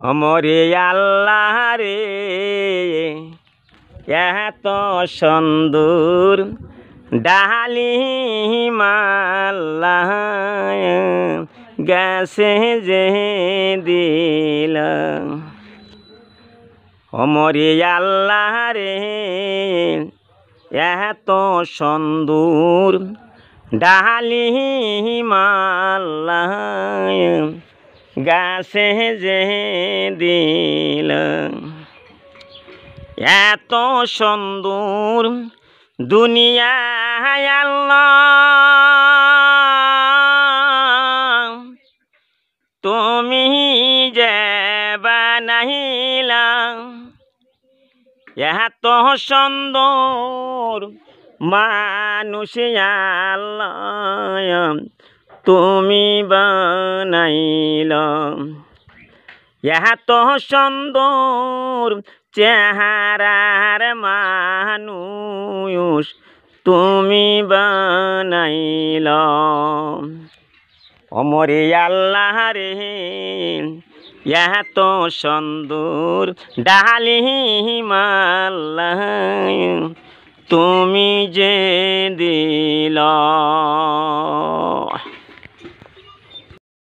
অমরে আল্লাহ রে এত সুন্দর ডালি মাল্লাহ গেছে যে দিল অমরে আল্লাহ রে এত সুন্দর ডালি মাল্লাহ গাছে যে দিল এত সুন্দর দুনিয়ায় আল্লাহ তুমি যে বানাইলা এত সুন্দর মানুষ আল্লাহ তুমি বানাইল এত সুন্দর চেহারার মানুষ তুমি বানাইল অমরে আল্লাহ রে এত সুন্দর ডালি মাল্লাহ তুমি যে দিল।